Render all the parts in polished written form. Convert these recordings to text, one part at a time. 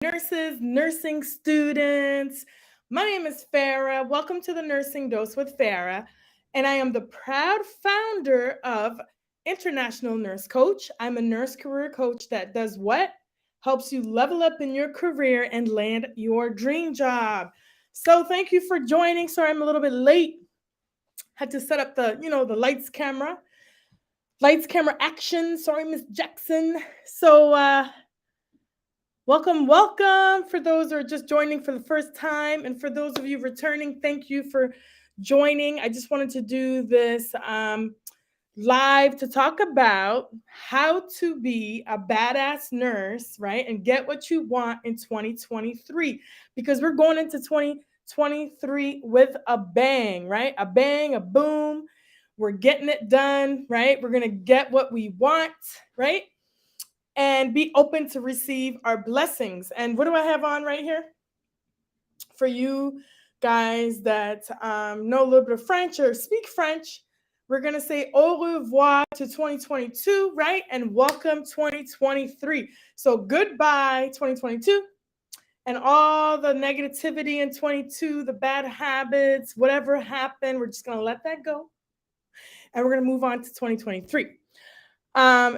nurses, nursing students. My name is Farah. Welcome to the Nursing Dose with Farah. And I am the proud founder of International Nurse Coach. I'm a nurse career coach that does what? Helps you level up in your career and land your dream job. So thank you for joining. Sorry I'm a little bit late. Had to set up the lights, camera, action. Sorry, Miss Jackson. So welcome for those who are just joining for the first time. And for those of you returning, thank you for joining. I just wanted to do this live to talk about how to be a badass nurse, right? And get what you want in 2023 because we're going into 2023 with a bang, right? A bang, a boom. We're getting it done, right? We're going to get what we want, right? And be open to receive our blessings. And what do I have on right here? For you guys that know a little bit of French or speak French, we're going to say au revoir to 2022, right? And welcome 2023. So goodbye 2022 and all the negativity in 22, the bad habits, whatever happened, we're just going to let that go. And we're going to move on to 2023.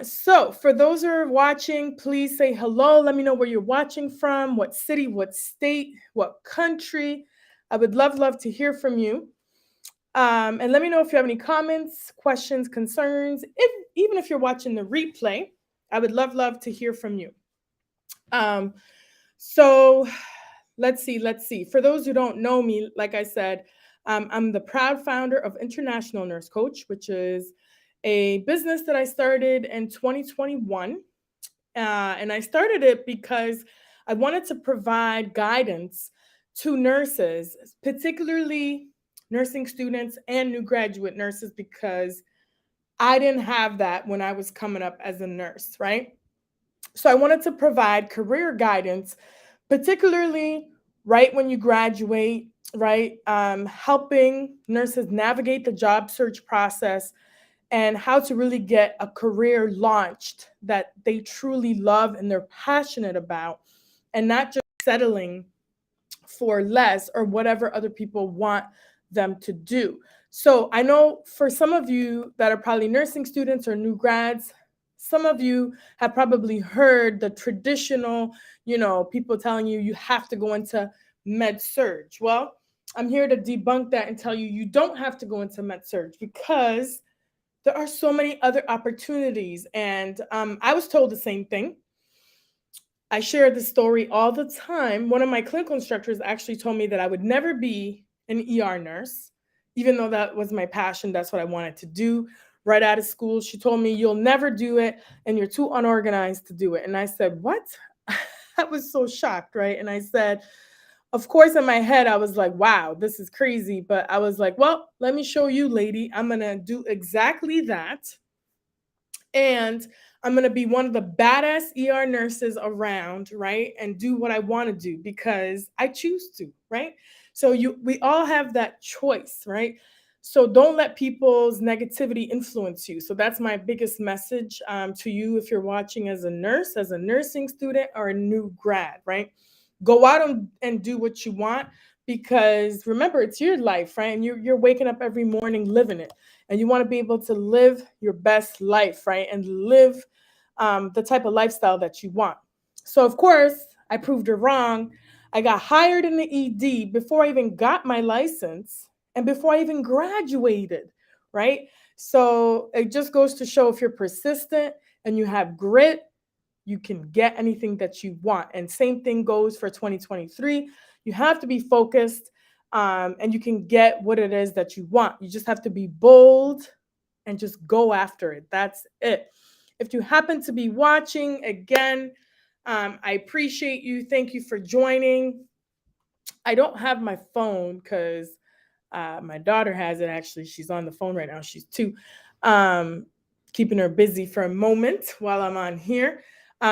So for those who are watching, please say hello. Let me know where you're watching from, what city, what state, what country. I would love to hear from you. And let me know if you have any comments, questions, concerns. Even if you're watching the replay, I would love to hear from you. So let's see. For those who don't know me, like I said, I'm the proud founder of International Nurse Coach, which is a business that I started in 2021. And I started it because I wanted to provide guidance to nurses, particularly nursing students and new graduate nurses, because I didn't have that when I was coming up as a nurse, right? So I wanted to provide career guidance, particularly right when you graduate, right? Helping nurses navigate the job search process and how to really get a career launched that they truly love and they're passionate about, and not just settling for less or whatever other people want them to do. So I know for some of you that are probably nursing students or new grads, some of you have probably heard the traditional, people telling you you have to go into med surg. Well, I'm here to debunk that and tell you you don't have to go into med surg because there are so many other opportunities. And I was told the same thing. I share this story all the time. One of my clinical instructors actually told me that I would never be an ER nurse, even though that was my passion. That's what I wanted to do right out of school. She told me, you'll never do it and you're too unorganized to do it. And I said, what? I was so shocked, right? And I said, of course, in my head, I was like, wow, this is crazy. But I was like, well, let me show you, lady. I'm going to do exactly that. And I'm going to be one of the baddest ER nurses around, right? And do what I want to do because I choose to, right? So we all have that choice, right? So don't let people's negativity influence you. So that's my biggest message to you if you're watching as a nurse, as a nursing student, or a new grad, right? Go out and do what you want because remember, it's your life, right? And you're waking up every morning living it. And you want to be able to live your best life, right? And live the type of lifestyle that you want. So, of course, I proved her wrong. I got hired in the ED before I even got my license and before I even graduated, right? So it just goes to show if you're persistent and you have grit, you can get anything that you want. And same thing goes for 2023. You have to be focused and you can get what it is that you want. You just have to be bold and just go after it. That's it. If you happen to be watching, again, I appreciate you. Thank you for joining. I don't have my phone because my daughter has it, actually. She's on the phone right now. She's 2. Keeping her busy for a moment while I'm on here.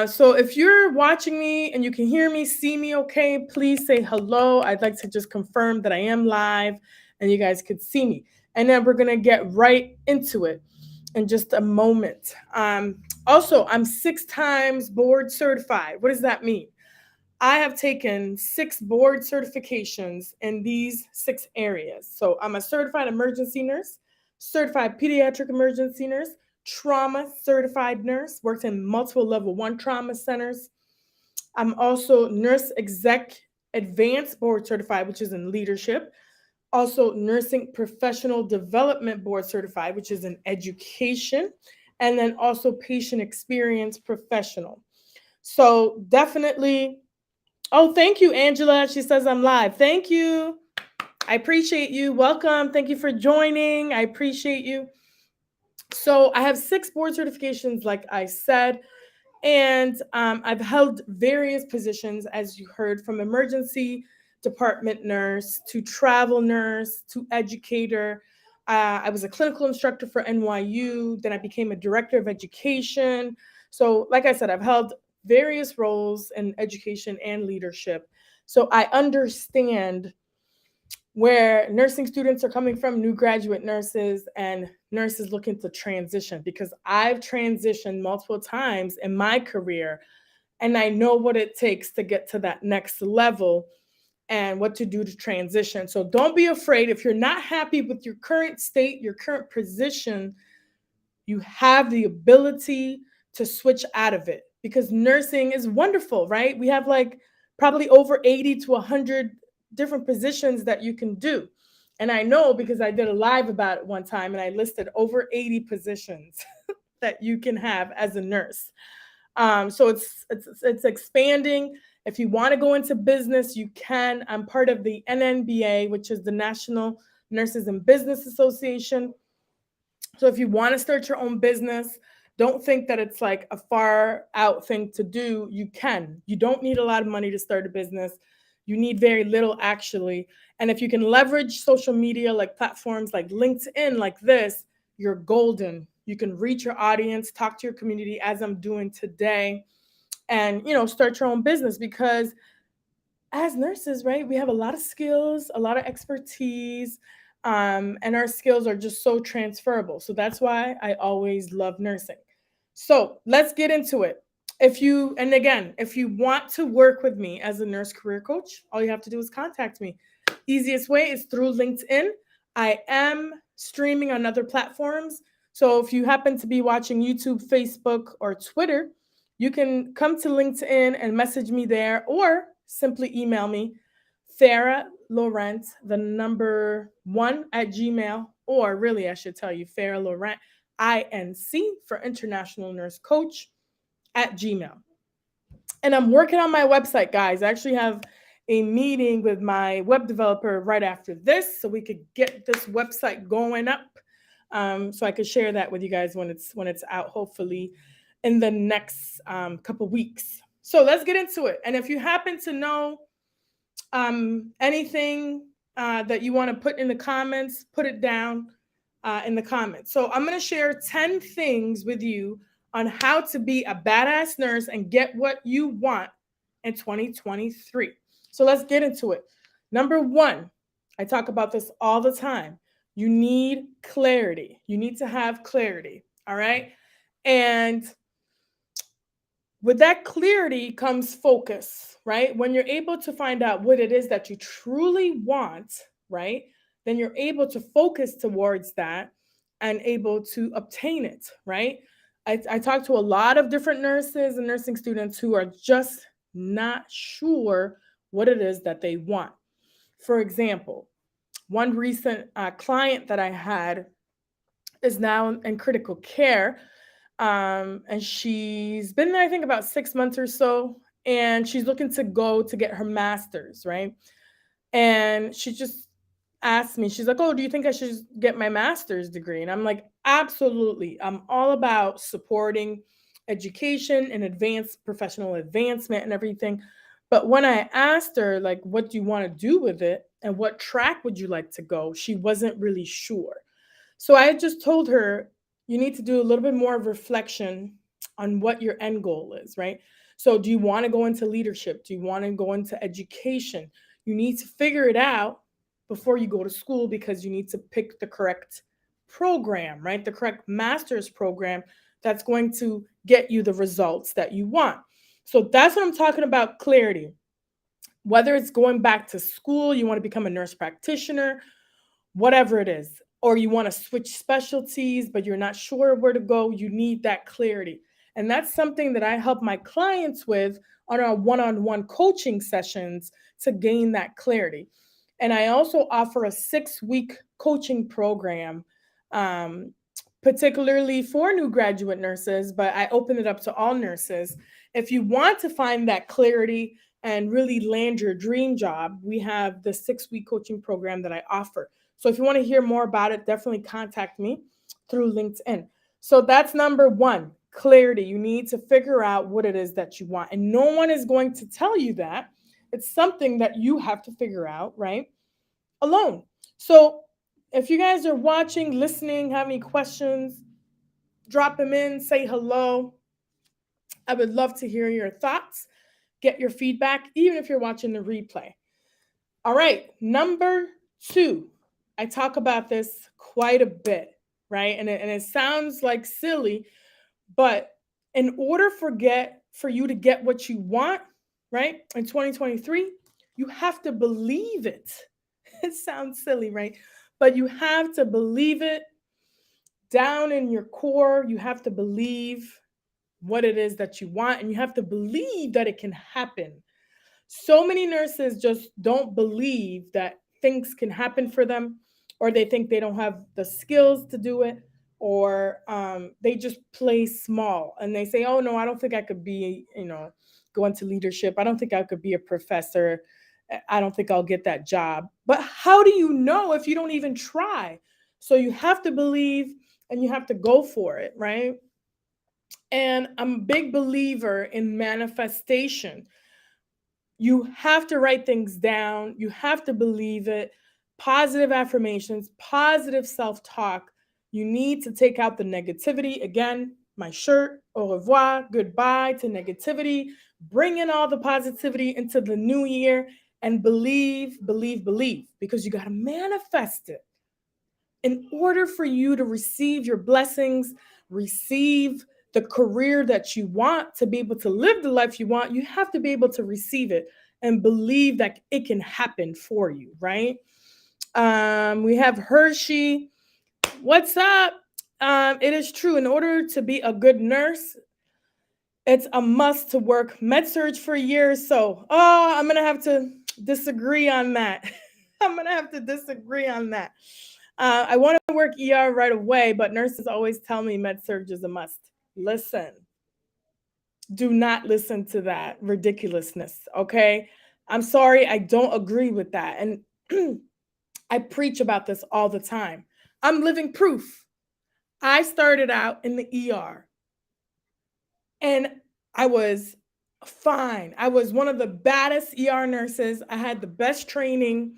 So if you're watching me and you can hear me, see me okay, please say hello. I'd like to just confirm that I am live and you guys could see me. And then we're going to get right into it in just a moment. Also, I'm 6 times board certified. What does that mean? I have taken 6 board certifications in these 6 areas. So I'm a certified emergency nurse, certified pediatric emergency nurse, trauma certified nurse, worked in multiple level 1 trauma centers. I'm also nurse exec advanced board certified, which is in leadership. Also nursing professional development board certified, which is in education. And then also patient experience professional. So definitely. Oh, thank you, Angela. She says I'm live. Thank you. I appreciate you. Welcome. Thank you for joining. I appreciate you. So I have 6 board certifications, like I said, and I've held various positions, as you heard, from emergency department nurse to travel nurse to educator. I was a clinical instructor for NYU. Then I became a director of education. So, like I said, I've held various roles in education and leadership. So I understand where nursing students are coming from, new graduate nurses and nurses looking to transition, because I've transitioned multiple times in my career and I know what it takes to get to that next level and what to do to transition. So don't be afraid. If you're not happy with your current state, your current position, you have the ability to switch out of it, because nursing is wonderful, right? We have like probably over 80 to 100 different positions that you can do. And I know because I did a live about it one time and I listed over 80 positions that you can have as a nurse. So it's expanding. If you want to go into business, you can. I'm part of the NNBA, which is the National Nurses and Business Association. So if you want to start your own business, don't think that it's like a far out thing to do. You can. You don't need a lot of money to start a business. You need very little, actually. And if you can leverage social media, like platforms like LinkedIn, like this, you're golden. You can reach your audience, talk to your community, as I'm doing today, and start your own business. Because as nurses, right, we have a lot of skills, a lot of expertise, and our skills are just so transferable. So that's why I always love nursing. So let's get into it. If you want to work with me as a nurse career coach, all you have to do is contact me. Easiest way is through LinkedIn. I am streaming on other platforms. So if you happen to be watching YouTube, Facebook, or Twitter, you can come to LinkedIn and message me there, or simply email me, Farah Laurent, the number 1 at Gmail, or really, I should tell you, Farah Laurent, INC for International Nurse Coach at Gmail. And I'm working on my website, guys. I actually have a meeting with my web developer right after this, so we could get this website going up. So I could share that with you guys when it's out, hopefully in the next couple weeks. So let's get into it. And if you happen to know anything that you want to put in the comments, put it down in the comments. So I'm going to share 10 things with you on how to be a badass nurse and get what you want in 2023. So let's get into it. Number 1, I talk about this all the time. You need clarity. You need to have clarity. All right. And with that clarity comes focus, right? When you're able to find out what it is that you truly want, right? Then you're able to focus towards that and able to obtain it, right? I talk to a lot of different nurses and nursing students who are just not sure what it is that they want. For example, one recent client that I had is now in critical care. And she's been there, I think, about 6 months or so. And she's looking to go to get her master's, right? And she just asked me, she's like, "Oh, do you think I should get my master's degree?" And I'm like, absolutely. I'm all about supporting education and advanced professional advancement and everything. But when I asked her, like, what do you want to do with it and what track would you like to go, she wasn't really sure. So I just told her, you need to do a little bit more of reflection on what your end goal is, right? So do you want to go into leadership? Do you want to go into education? You need to figure it out before you go to school, because you need to pick the correct program, right? The correct master's program that's going to get you the results that you want. So that's what I'm talking about, clarity. Whether it's going back to school, you want to become a nurse practitioner, whatever it is, or you want to switch specialties, but you're not sure where to go, you need that clarity. And that's something that I help my clients with on our one on one coaching sessions to gain that clarity. And I also offer a 6 week coaching program, um, particularly for new graduate nurses, but I open it up to all nurses. If you want to find that clarity and really land your dream job, we have the 6 week coaching program that I offer. So if you want to hear more about it, definitely contact me through LinkedIn. So that's number one, clarity. You need to figure out what it is that you want. And no one is going to tell you that. It's something that you have to figure out, right? Alone. So if you guys are watching, listening, have any questions, drop them in, say hello. I would love to hear your thoughts, get your feedback, even if you're watching the replay. All right, number two. I talk about this quite a bit, right? And it sounds like silly, but in order for you to get what you want, right, in 2023, you have to believe it. It sounds silly, right? But you have to believe it down in your core. You have to believe what it is that you want, and you have to believe that it can happen. So many nurses just don't believe that things can happen for them, or they think they don't have the skills to do it, or they just play small and they say, oh no, I don't think I could be, go into leadership. I don't think I could be a professor. I don't think I'll get that job. But how do you know if you don't even try? So you have to believe and you have to go for it, right? And I'm a big believer in manifestation. You have to write things down. You have to believe it. Positive affirmations, positive self talk. You need to take out the negativity. Again, my shirt, au revoir, goodbye to negativity. Bring in all the positivity into the new year and believe, believe, believe, because you got to manifest it. In order for you to receive your blessings, receive the career that you want, to be able to live the life you want, you have to be able to receive it and believe that it can happen for you, right? We have Hershey. What's up? It is true. In order to be a good nurse, it's a must to work med surg for years. So, I'm going to have to disagree on that. I'm going to have to disagree on that. I want to work ER right away, but nurses always tell me med surg is a must. Listen, do not listen to that ridiculousness, okay? I'm sorry, I don't agree with that. And I preach about this all the time. I'm living proof. I started out in the ER and I was fine. I was one of the baddest ER nurses. I had the best training.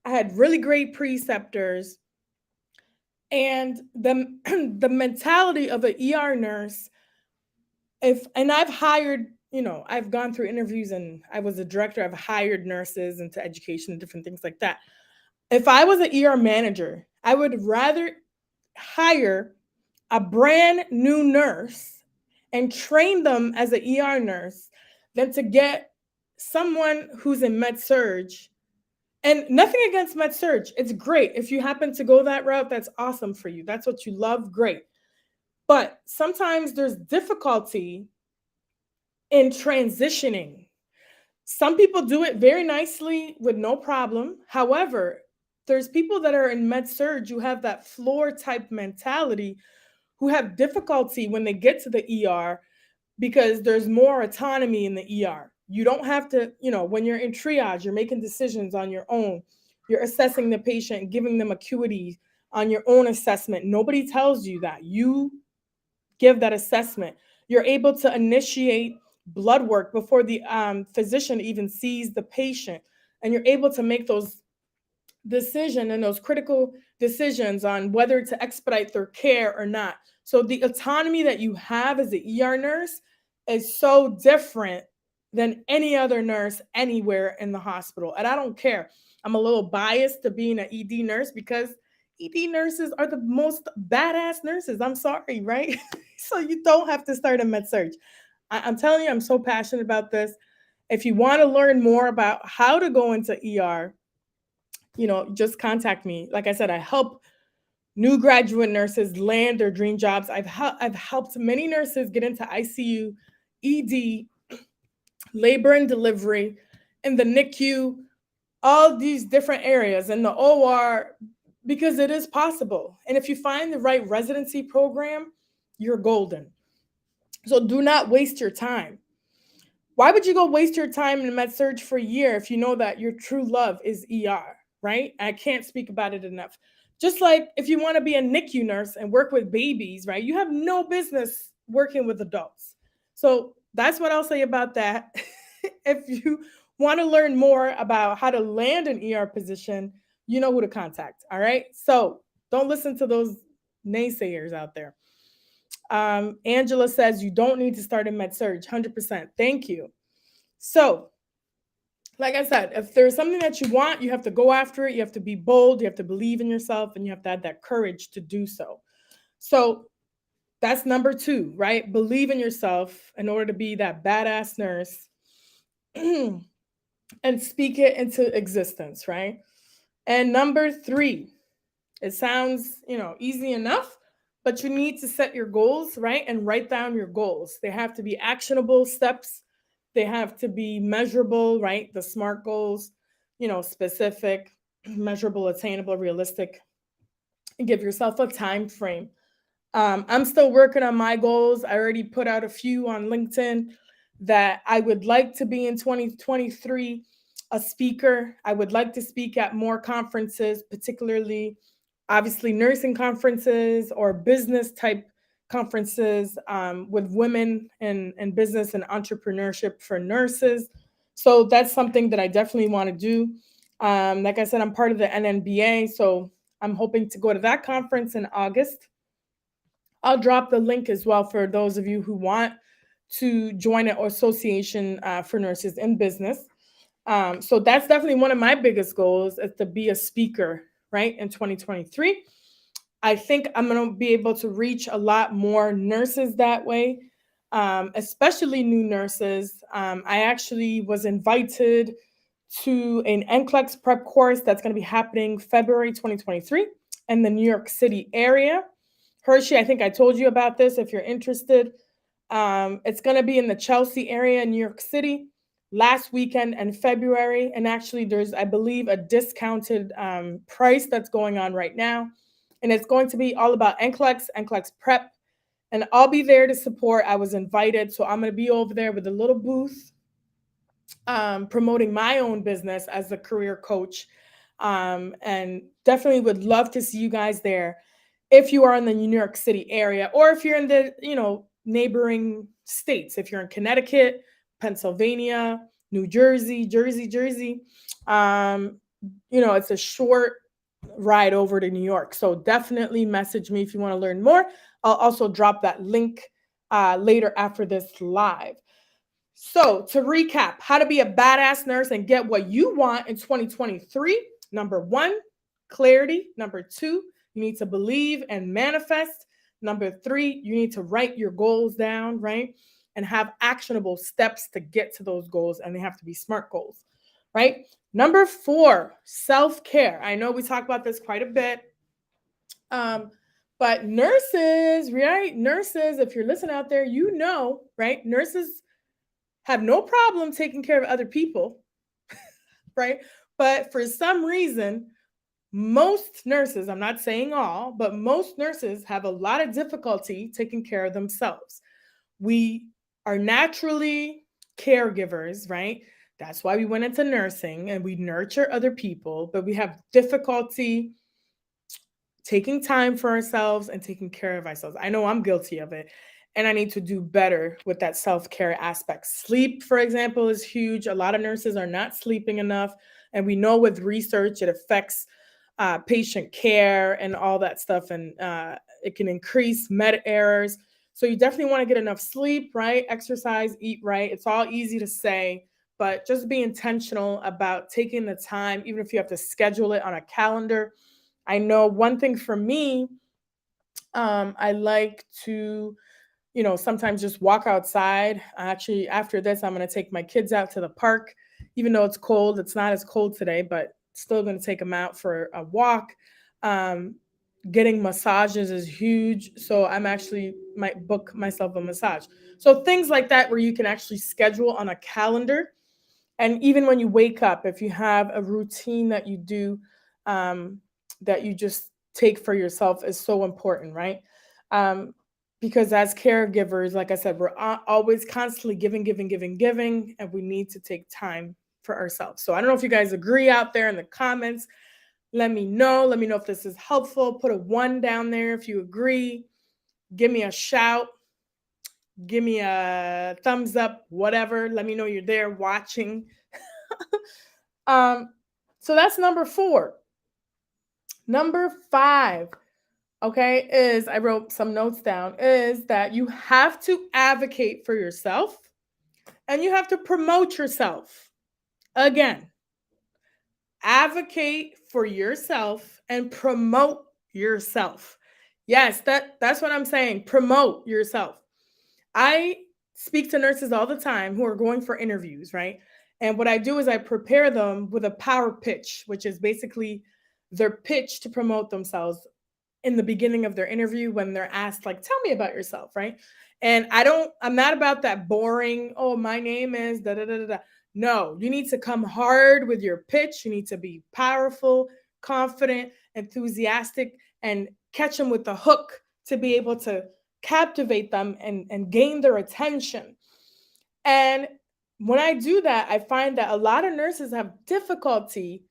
I had really great preceptors. And the the mentality of an ER nurse, and I've hired, I've gone through interviews and I was a director. I've hired nurses into education and different things like that. If I was an ER manager, I would rather hire a brand new nurse and train them as an ER nurse than to get someone who's in med surg. And nothing against med surg. It's great. If you happen to go that route, that's awesome for you. That's what you love, great. But sometimes there's difficulty in transitioning. Some people do it very nicely with no problem. However, there's people that are in med surg who have that floor type mentality, who have difficulty when they get to the ER because there's more autonomy in the ER. You don't have to, when you're in triage, you're making decisions on your own. You're assessing the patient, giving them acuity on your own assessment. Nobody tells you that. You give that assessment. You're able to initiate blood work before the physician even sees the patient. And you're able to make those decisions and those critical decisions on whether to expedite their care or not. So the autonomy that you have as an ER nurse is so different than any other nurse anywhere in the hospital. And I don't care. I'm a little biased to being an ED nurse because ED nurses are the most badass nurses. I'm sorry, right? So you don't have to start in med surg. I'm telling you, I'm so passionate about this. If you want to learn more about how to go into ER, just contact me. Like I said, I help new graduate nurses land their dream jobs. I've helped many nurses get into ICU, ED, labor and delivery, in the NICU, all these different areas, in the OR, because it is possible. And if you find the right residency program, you're golden. So do not waste your time. Why would you go waste your time in med surg for a year if you know that your true love is ER, right? I can't speak about it enough. Just like if you want to be a NICU nurse and work with babies, right? You have no business working with adults. So that's what I'll say about that. If you want to learn more about how to land an ER position, you know who to contact. All right. So don't listen to those naysayers out there. Angela says you don't need to start in med surg. 100%. Thank you. So, like I said, if there's something that you want, you have to go after it. You have to be bold. You have to believe in yourself, and you have to have that courage to do so. So that's number 2, right? Believe in yourself in order to be that badass nurse and speak it into existence, right? And number 3, it sounds, easy enough, but you need to set your goals, right? And write down your goals. They have to be actionable steps. They have to be measurable, right? The SMART goals, specific, measurable, attainable, realistic, and give yourself a time frame. I'm still working on my goals. I already put out a few on LinkedIn that I would like to be in 2023 a speaker. I would like to speak at more conferences, particularly obviously nursing conferences or business type conferences with women in business and entrepreneurship for nurses. So that's something that I definitely want to do. Like I said, I'm part of the NNBA, so I'm hoping to go to that conference in August. I'll drop the link as well for those of you who want to join an association for nurses in business. So that's definitely one of my biggest goals, is to be a speaker, right, in 2023. I think I'm going to be able to reach a lot more nurses that way, especially new nurses. I actually was invited to an NCLEX prep course that's going to be happening February 2023 in the New York City area. Hershey, I think I told you about this if you're interested. It's going to be in the Chelsea area in New York City last weekend in February. And actually, there's, I believe, a discounted price that's going on right now. And it's going to be all about NCLEX prep. And I'll be there to support. I was invited. So I'm going to be over there with a little booth promoting my own business as a career coach. And definitely would love to see you guys there if you are in the New York City area, or if you're in the, neighboring states, if you're in Connecticut, Pennsylvania, New Jersey, Jersey. It's a short ride over to New York. So definitely message me if you want to learn more. I'll also drop that link later after this live. So to recap, how to be a badass nurse and get what you want in 2023. Number 1, clarity. Number 2, you need to believe and manifest. Number 3, you need to write your goals down, right? And have actionable steps to get to those goals. And they have to be SMART goals, right? Number 4, self-care. I know we talk about this quite a bit. But nurses, right? Nurses, if you're listening out there, right? Nurses have no problem taking care of other people, right? But for some reason, most nurses, I'm not saying all, but most nurses have a lot of difficulty taking care of themselves. We are naturally caregivers, right? That's why we went into nursing, and we nurture other people, but we have difficulty taking time for ourselves and taking care of ourselves. I know I'm guilty of it, and I need to do better with that self-care aspect. Sleep, for example, is huge. A lot of nurses are not sleeping enough, and we know with research it affects patient care and all that stuff, and it can increase med errors. So you definitely want to get enough sleep, right? Exercise, eat right. It's all easy to say, but just be intentional about taking the time, even if you have to schedule it on a calendar. I know one thing for me, I like to, sometimes just walk outside. Actually, after this, I'm going to take my kids out to the park, even though it's cold. It's not as cold today, but still going to take them out for a walk. Um, Getting massages is huge. So I'm actually might book myself a massage. So things like that where you can actually schedule on a calendar. And even when you wake up, if you have a routine that you do, um, that you just take for yourself is so important, right? Um, because as caregivers, like I said, we're always constantly giving, giving, giving, giving, and we need to take time for ourselves. So I don't know if you guys agree out there in the comments. Let me know. Let me know if this is helpful. Put a one down there if you agree. Give me a shout. Give me a thumbs up, whatever. Let me know you're there watching. um, so that's number 4. Number 5, okay, is I wrote some notes down, is that you have to advocate for yourself and you have to promote yourself. Again, advocate for yourself and promote yourself. Yes, that's what I'm saying. Promote yourself. I speak to nurses all the time who are going for interviews, right? And what I do is I prepare them with a power pitch, which is basically their pitch to promote themselves in the beginning of their interview when they're asked, like, tell me about yourself, right? And I'm not about that boring, oh, my name is da da da da da. No, you need to come hard with your pitch. You need to be powerful, confident, enthusiastic, and catch them with the hook to be able to captivate them and gain their attention. And when I do that, I find that a lot of nurses have difficulty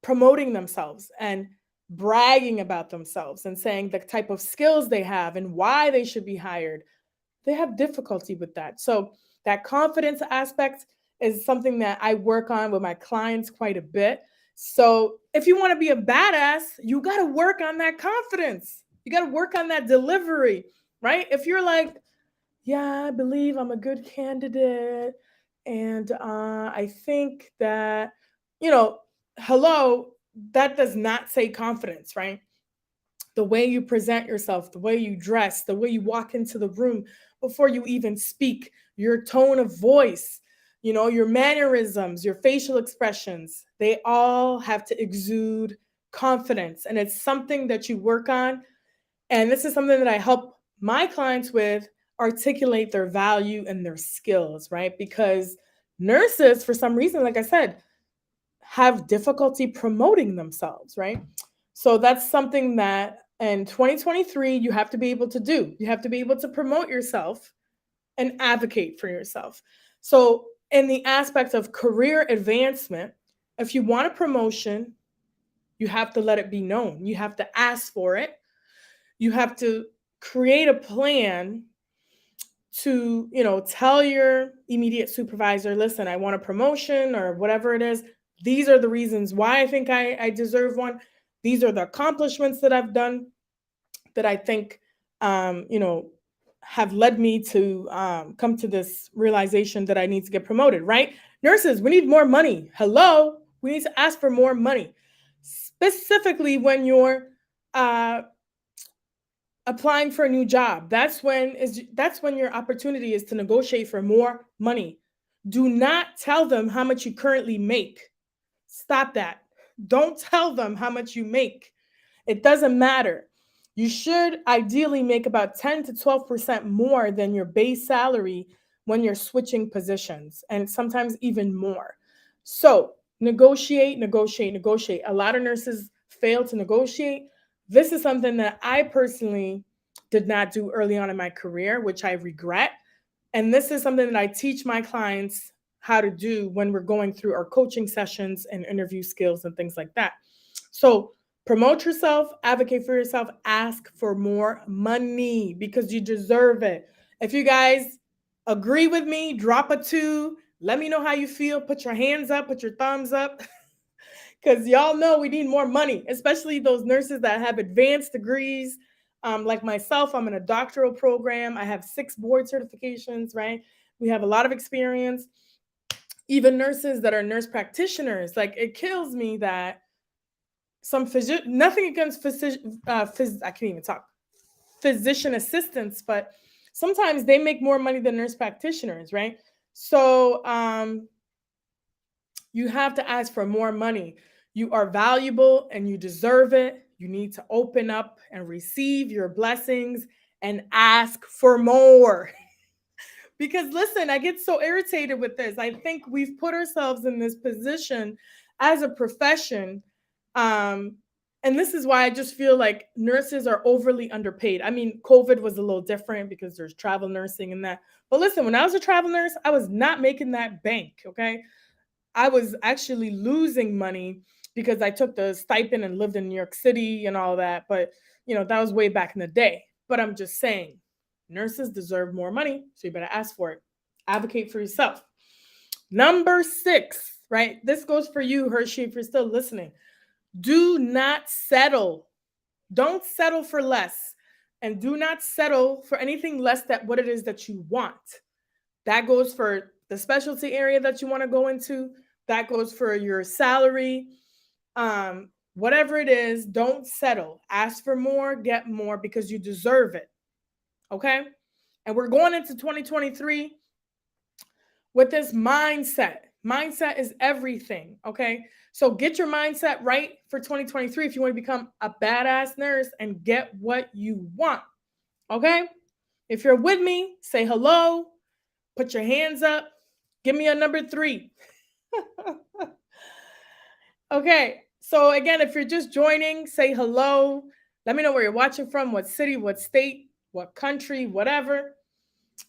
promoting themselves and bragging about themselves and saying the type of skills they have and why they should be hired. They have difficulty with that. So, that confidence aspect is something that I work on with my clients quite a bit. So, if you want to be a badass, you got to work on that confidence. You got to work on that delivery, right? If you're like, yeah, I believe I'm a good candidate. And I think that, you know, hello, that does not say confidence, right? The way you present yourself, the way you dress, the way you walk into the room before you even speak, your tone of voice, your mannerisms, your facial expressions, they all have to exude confidence. And it's something that you work on. And this is something that I help my clients with, articulate their value and their skills, right? Because nurses, for some reason, like I said, have difficulty promoting themselves, right? So that's something that in 2023 you have to be able to do. You have to be able to promote yourself and advocate for yourself. So, in the aspect of career advancement, if you want a promotion, you have to let it be known. You have to ask for it. You have to create a plan to, tell your immediate supervisor, listen, I want a promotion or whatever it is. These are the reasons why I think I deserve one. These are the accomplishments that I've done that I think, um, you know, have led me to come to this realization that I need to get promoted, right? Nurses, we need more money. Hello, we need to ask for more money. Specifically when you're uh, applying for a new job, that's when your opportunity is to negotiate for more money. Do not tell them how much you currently make. Stop that. Don't tell them how much you make. It doesn't matter. You should ideally make about 10 to 12% more than your base salary when you're switching positions, and sometimes even more. So, negotiate, negotiate, negotiate. A lot of nurses fail to negotiate. This is something that I personally did not do early on in my career, which I regret. And this is something that I teach my clients how to do when we're going through our coaching sessions and interview skills and things like that. So, promote yourself, advocate for yourself, ask for more money because you deserve it. If you guys agree with me, drop a 2. Let me know how you feel. Put your hands up, put your thumbs up. Because y'all know we need more money, especially those nurses that have advanced degrees. Like myself, I'm in a doctoral program. I have 6 board certifications, right? We have a lot of experience. Even nurses that are nurse practitioners, like it kills me that some nothing against physician, I can't even talk, physician assistants, but sometimes they make more money than nurse practitioners, right? So you have to ask for more money. You are valuable and you deserve it. You need to open up and receive your blessings and ask for more. Because listen, I get so irritated with this. I think we've put ourselves in this position as a profession. Um, and this is why I just feel like nurses are overly underpaid. I mean, COVID was a little different because there's travel nursing and that. But listen, when I was a travel nurse, I was not making that bank. Okay. I was actually losing money because I took the stipend and lived in New York City and all that. But, that was way back in the day. But I'm just saying, nurses deserve more money, so you better ask for it. Advocate for yourself. Number 6, right? This goes for you, Hershey, if you're still listening. Do not settle. Don't settle for less. And do not settle for anything less than what it is that you want. That goes for the specialty area that you want to go into. That goes for your salary. Whatever it is, don't settle. Ask for more, get more because you deserve it. Okay? And we're going into 2023 with this mindset. Mindset is everything. Okay? So get your mindset right for 2023 if you want to become a badass nurse and get what you want. Okay? If you're with me, say hello. Put your hands up. Give me a number 3. Okay. So again, if you're just joining, say hello. Let me know where you're watching from, what city, what state, what country, whatever.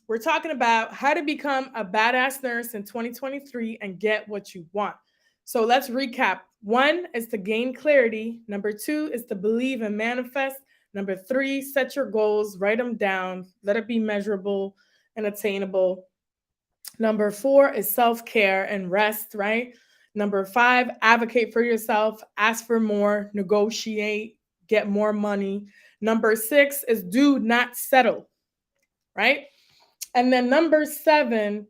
We're talking about how to become a badass nurse in 2023 and get what you want. So let's recap. 1 is to gain clarity. Number 2 is to believe and manifest. Number 3, set your goals, write them down, let it be measurable and attainable. Number 4 is self-care and rest, right? Number 5, advocate for yourself, ask for more, negotiate, get more money. Number 6 is do not settle, right? And then number 7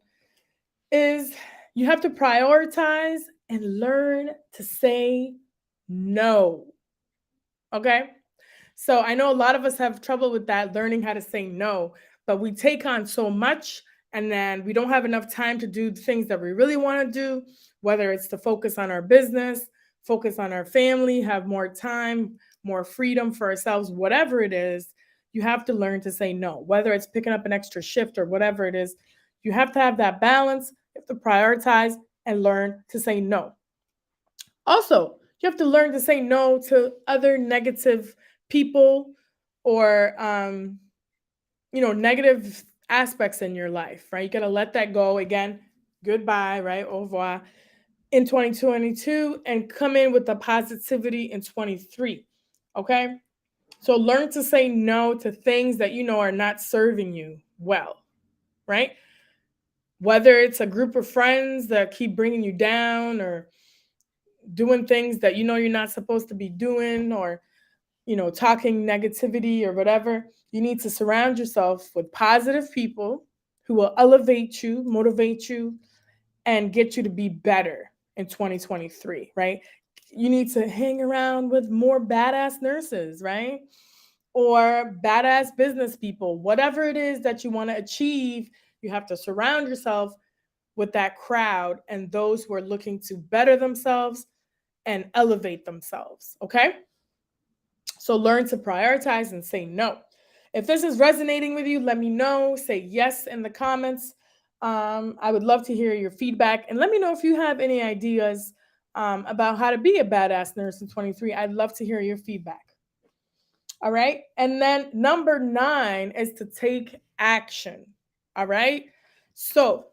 is you have to prioritize and learn to say no. Okay? So I know a lot of us have trouble with that, learning how to say no, but we take on so much and then we don't have enough time to do the things that we really want to do, whether it's to focus on our business, focus on our family, have more time, more freedom for ourselves, whatever it is. You have to learn to say no, whether it's picking up an extra shift or whatever it is. You have to have that balance. You have to prioritize and learn to say no. Also, you have to learn to say no to other negative people or negative aspects in your life, right? You got to let that go. Again, goodbye, right? Au revoir in 2022 and come in with the positivity in 23. Okay? So learn to say no to things that are not serving you well, right? Whether it's a group of friends that keep bringing you down or doing things that you're not supposed to be doing or talking negativity or whatever, you need to surround yourself with positive people who will elevate you, motivate you, and get you to be better in 2023, right? You need to hang around with more badass nurses, right? Or badass business people. Whatever it is that you want to achieve, you have to surround yourself with that crowd and those who are looking to better themselves and elevate themselves, okay? So learn to prioritize and say no. If this is resonating with you, let me know. Say yes in the comments. I would love to hear your feedback. And let me know if you have any ideas about how to be a badass nurse in 23. I'd love to hear your feedback. All right. And then number 9 is to take action. All right. So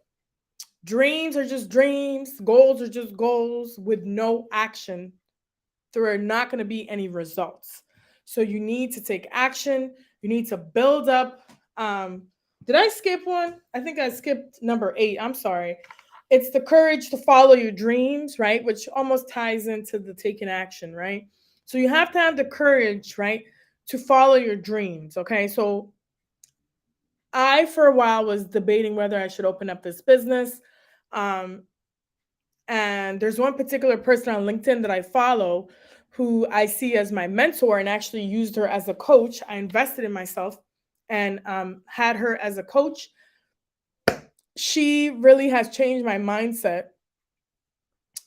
dreams are just dreams. Goals are just goals with no action. There are not going to be any results. So you need to take action. You need to build up. Did I skip one? I think I skipped number 8. I'm sorry. It's the courage to follow your dreams, right? Which almost ties into the taking action, right? So you have to have the courage, right, to follow your dreams. Okay. So I, for a while, was debating whether I should open up this business. And there's one particular person on LinkedIn that I follow who I see as my mentor and actually used her as a coach. I invested in myself and had her as a coach, she really has changed my mindset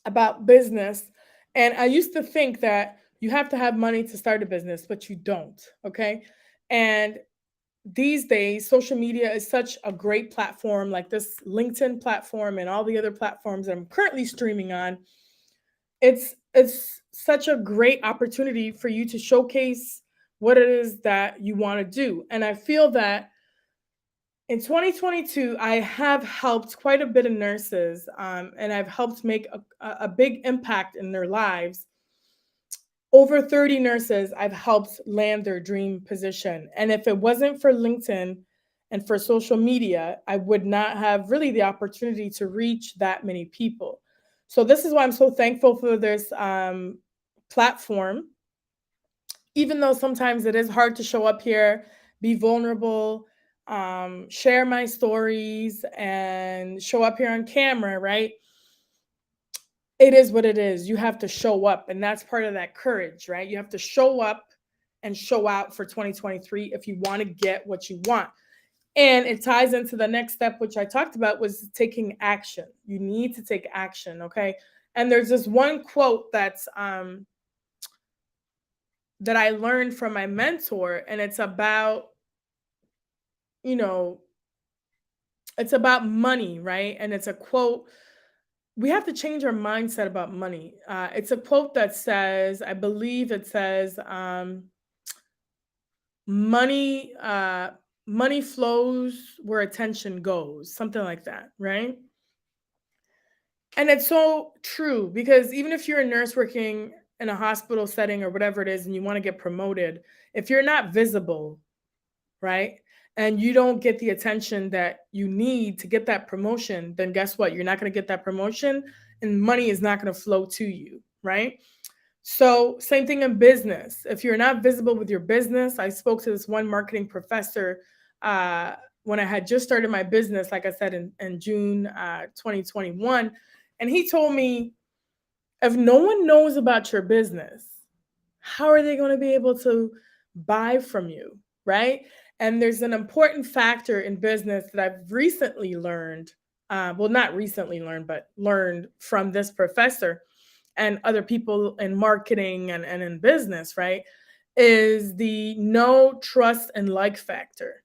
about business. And I used to think that you have to have money to start a business, but you don't. Okay. And these days, social media is such a great platform, like this LinkedIn platform and all the other platforms that I'm currently streaming on. It's such a great opportunity for you to showcase what it is that you want to do. And I feel that in 2022, I have helped quite a bit of nurses, and I've helped make a big impact in their lives. Over 30 nurses I've helped land their dream position. And if it wasn't for LinkedIn and for social media, I would not have really the opportunity to reach that many people. So, this is why I'm so thankful for this platform, even though sometimes it is hard to show up here, be vulnerable, share my stories, and show up here on camera, right? It is what it is. You have to show up, and that's part of that courage, right? You have to show up and show out for 2023 if you want to get what you want. And it ties into the next step, which I talked about, was taking action. You need to take action, okay? And there's this one quote that I learned from my mentor, and it's about, you know, it's about money, right? And it's a quote. We have to change our mindset about money. It's a quote that says, I believe it says, money, money flows where attention goes, something like that, right? And it's so true because even if you're a nurse working in a hospital setting or whatever it is, and you want to get promoted, if you're not visible, right? And you don't get the attention that you need to get that promotion, then guess what? You're not going to get that promotion and money is not going to flow to you, right? So, same thing in business. If you're not visible with your business, I spoke to this one marketing professor uh, when I had just started my business, like I said, in June 2021. And he told me, if no one knows about your business, how are they going to be able to buy from you, right? And there's an important factor in business that I've recently learned, well, not recently learned, but learned from this professor and other people in marketing and in business, right? Is the know, trust, and like factor.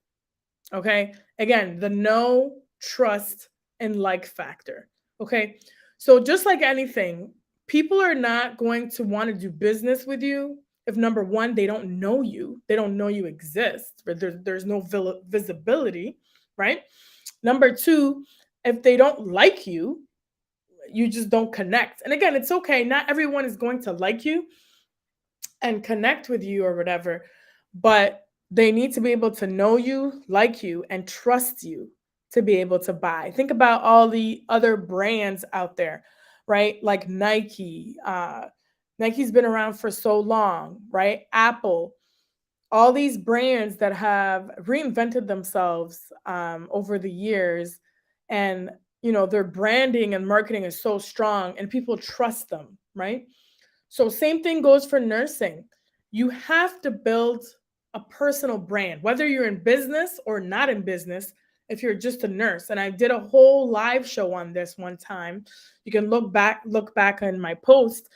Okay. Again, the know, trust, and like factor. Okay. So, just like anything, people are not going to want to do business with you if number one, they don't know you exist, but there's no visibility, right? Number two, if they don't like you just don't connect. And again, it's okay. Not everyone is going to like you and connect with you or whatever, but they need to be able to know you, like you, and trust you to be able to buy. Think about all the other brands out there, right? Like Nike. Nike's been around for so long, right? Apple, all these brands that have reinvented themselves over the years, and their branding and marketing is so strong and people trust them, right? So, same thing goes for nursing. You have to build a personal brand, whether you're in business or not in business. If you're just a nurse, and I did a whole live show on this one time, you can look back on my post.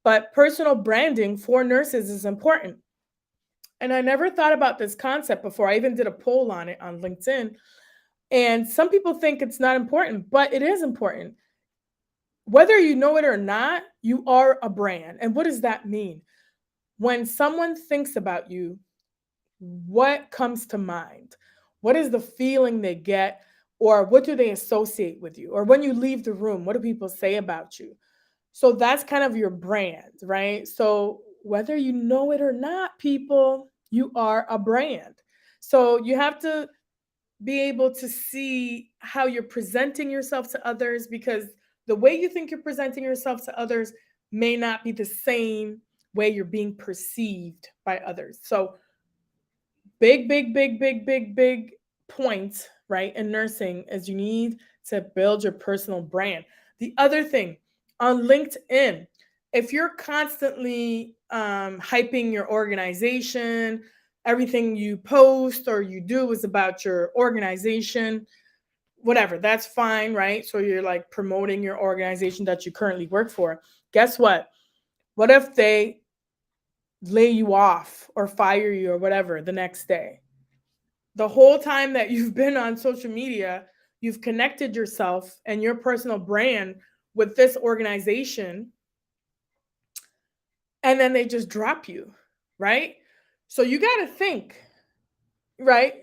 But personal branding for nurses is important. And I never thought about this concept before. I even did a poll on it on LinkedIn. And some people think it's not important, but it is important. Whether you know it or not, you are a brand. And what does that mean? When someone thinks about you, what comes to mind? What is the feeling they get? Or what do they associate with you? Or when you leave the room, what do people say about you? So that's kind of your brand, right? So whether you know it or not, people, you are a brand. So you have to be able to see how you're presenting yourself to others, because the way you think you're presenting yourself to others may not be the same way you're being perceived by others. So big point, right, in nursing is you need to build your personal brand. The other thing on LinkedIn, if you're constantly hyping your organization, everything you post or you do is about your organization, whatever, that's fine, right? So you're like promoting your organization that you currently work for. Guess what? What if they lay you off or fire you or whatever the next day? The whole time that you've been on social media, you've connected yourself and your personal brand with this organization, and then they just drop you, right? So you got to think, right?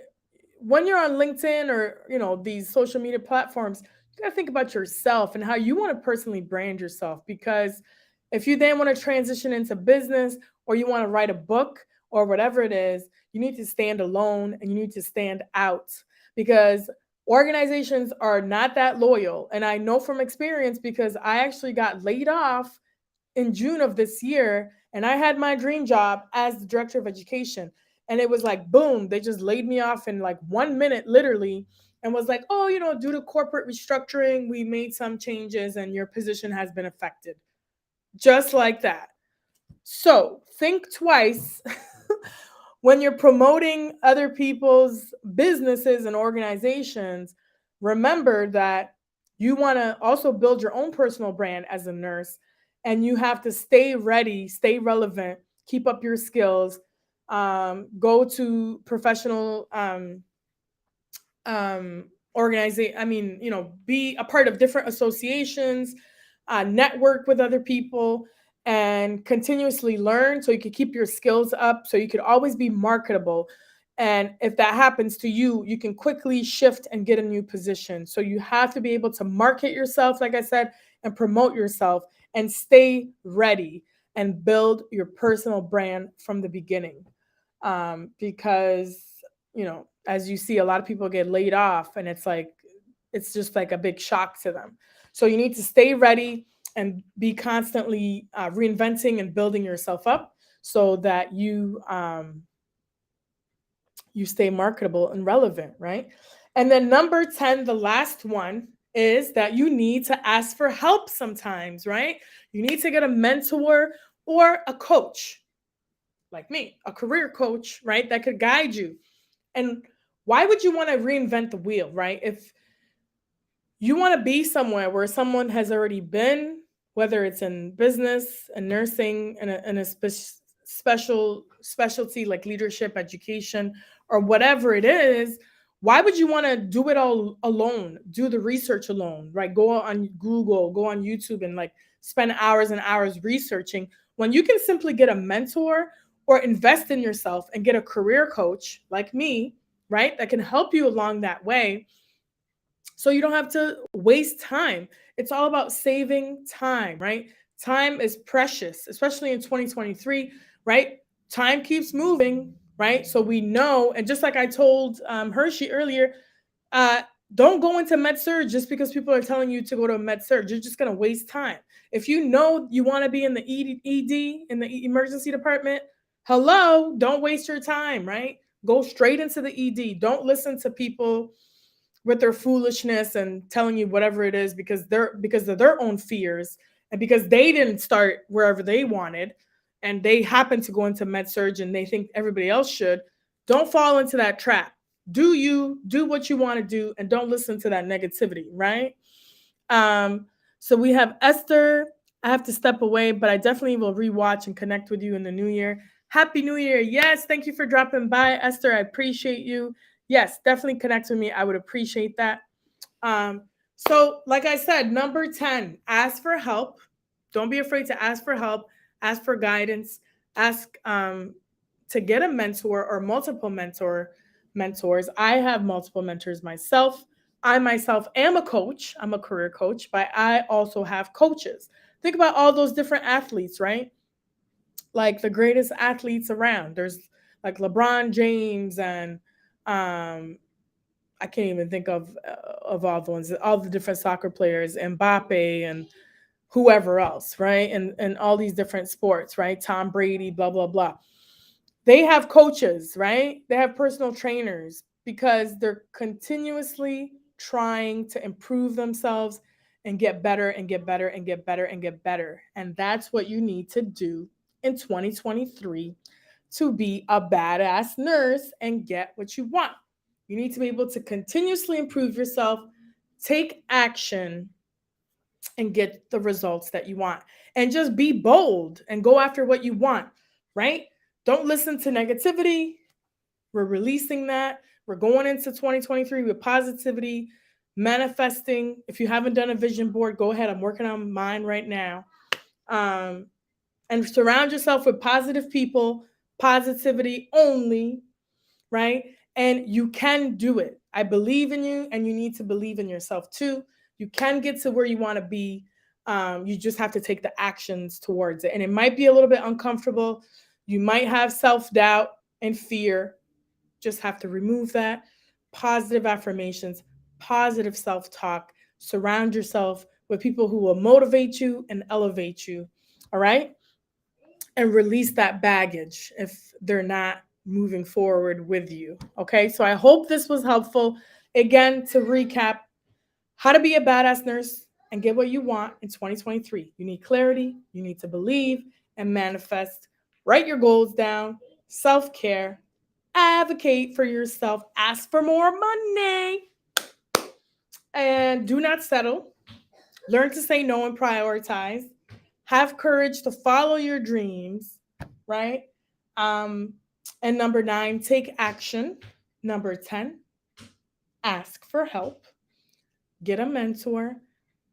When you're on LinkedIn or, these social media platforms, you got to think about yourself and how you want to personally brand yourself, because if you then want to transition into business or you want to write a book or whatever it is, you need to stand alone and you need to stand out, because organizations are not that loyal. And I know from experience, because I actually got laid off in June of this year, and I had my dream job as the director of education. And it was like, boom, they just laid me off in like 1 minute, literally, and was like, oh, due to corporate restructuring, we made some changes and your position has been affected. Just like that. So think twice when you're promoting other people's businesses and organizations. Remember that you want to also build your own personal brand as a nurse, and you have to stay ready, stay relevant, keep up your skills, go to professional organization. I mean, be a part of different associations, network with other people, and continuously learn so you can keep your skills up, so you could always be marketable. And if that happens to you, you can quickly shift and get a new position. So you have to be able to market yourself, like I said, and promote yourself, and stay ready and build your personal brand from the beginning. Because, as you see, a lot of people get laid off, and it's just like a big shock to them. So you need to stay ready and be constantly reinventing and building yourself up, so that you stay marketable and relevant, right? And then number 10, the last one, is that you need to ask for help sometimes, right? You need to get a mentor or a coach, like me, a career coach, right? That could guide you. And why would you want to reinvent the wheel, right? If you want to be somewhere where someone has already been, whether it's in business and nursing and special specialty like leadership, education, or whatever it is, why would you want to do it all alone? Do the research alone, right? Go on Google, go on YouTube, and like spend hours and hours researching, when you can simply get a mentor or invest in yourself and get a career coach like me, right? That can help you along that way, so you don't have to waste time. It's all about saving time, right? Time is precious, especially in 2023, right? Time keeps moving, right? So we know, and just like I told Hershey earlier, uh, don't go into med surg just because people are telling you to go to med surg. You're just going to waste time. If you know you want to be in the ED, in the emergency department, hello, don't waste your time, right? Go straight into the ED. Don't listen to people with their foolishness and telling you whatever it is, because of their own fears, and because they didn't start wherever they wanted, and they happen to go into med surg and they think everybody else should. Don't fall into that trap. Do what you want to do, and don't listen to that negativity, right? So we have Esther. I have to step away, but I definitely will rewatch and connect with you in the new year. Happy New Year. Yes, thank you for dropping by, Esther. I appreciate you. Yes, definitely connect with me. I would appreciate that. So, like I said, number 10, ask for help. Don't be afraid to ask for help, ask for guidance, ask to get a mentor or multiple mentors. I have multiple mentors myself. I myself am a coach. I'm a career coach, but I also have coaches. Think about all those different athletes, right? Like the greatest athletes around. There's like LeBron James and I can't even think of all the ones, all the different soccer players, Mbappe and whoever else, right? And all these different sports, right? Tom Brady, blah blah blah. They have coaches, right? They have personal trainers, because they're continuously trying to improve themselves and get better and get better and get better and get better. And that's what you need to do in 2023 to be a badass nurse and get what you want. You need to be able to continuously improve yourself, take action, and get the results that you want. And just be bold and go after what you want, right? Don't listen to negativity. We're releasing that. We're going into 2023 with positivity, manifesting. If you haven't done a vision board, go ahead. I'm working on mine right now. Um, and surround yourself with positive people, positivity only, right? And you can do it. I believe in you, and you need to believe in yourself too. You can get to where you want to be. You just have to take the actions towards it. And it might be a little bit uncomfortable. You might have self doubt and fear. Just have to remove that. Positive affirmations, positive self talk. Surround yourself with people who will motivate you and elevate you. All right. And release that baggage if they're not moving forward with you. Okay. So I hope this was helpful. Again, to recap, how to be a badass nurse and get what you want in 2023. You need clarity, you need to believe and manifest. Write your goals down, self care, advocate for yourself, ask for more money, and do not settle. Learn to say no and prioritize. Have courage to follow your dreams, right? Um, and number 9, take action. Number 10, ask for help. Get a mentor,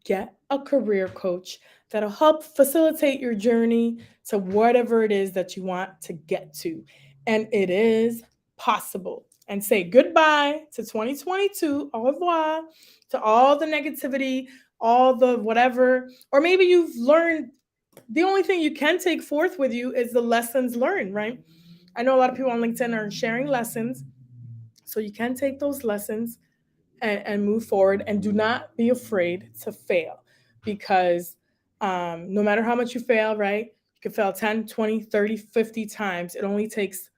get a career coach that'll help facilitate your journey to whatever it is that you want to get to. And it is possible. And say goodbye to 2022, au revoir, to all the negativity, all the whatever. Or maybe you've learned the only thing you can take forth with you is the lessons learned, right? I know a lot of people on LinkedIn are sharing lessons. So you can take those lessons and move forward, and do not be afraid to fail, because no matter how much you fail, right? You can fail 10, 20, 30, 50 times. It only takes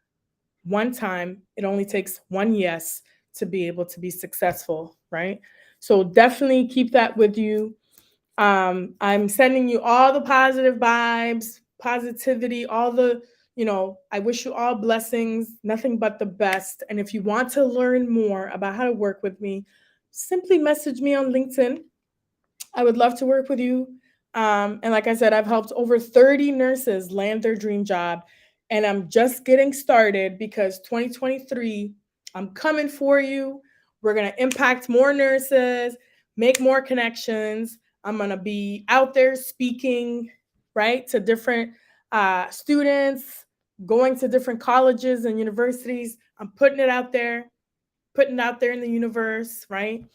one time. It only takes one yes to be able to be successful, right? So definitely keep that with you. I'm sending you all the positive vibes, positivity, all the, I wish you all blessings, nothing but the best. And if you want to learn more about how to work with me, simply message me on LinkedIn. I would love to work with you. And like I said, I've helped over 30 nurses land their dream job. And I'm just getting started because 2023, I'm coming for you. We're going to impact more nurses, make more connections. I'm going to be out there speaking, right, to different students, going to different colleges and universities. I'm putting it out there, putting it out there in the universe, right?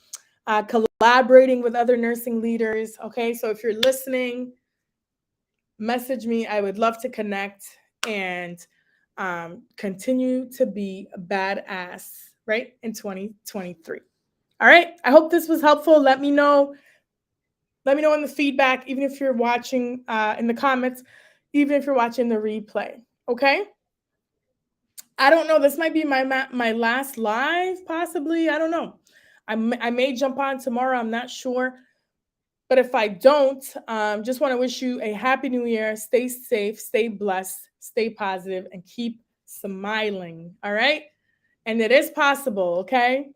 Collaborating with other nursing leaders. Okay, so if you're listening, message me. I would love to connect and continue to be a badass, right, in 2023. All right, I hope this was helpful. Let me know. Let me know in the feedback, even if you're watching in the comments, even if you're watching the replay. Okay. I don't know. This might be my last live, possibly. I don't know. I may jump on tomorrow. I'm not sure. But if I don't, just want to wish you a happy new year. Stay safe, stay blessed, stay positive, and keep smiling. All right. And it is possible. Okay.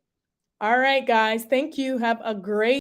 All right, guys. Thank you. Have a great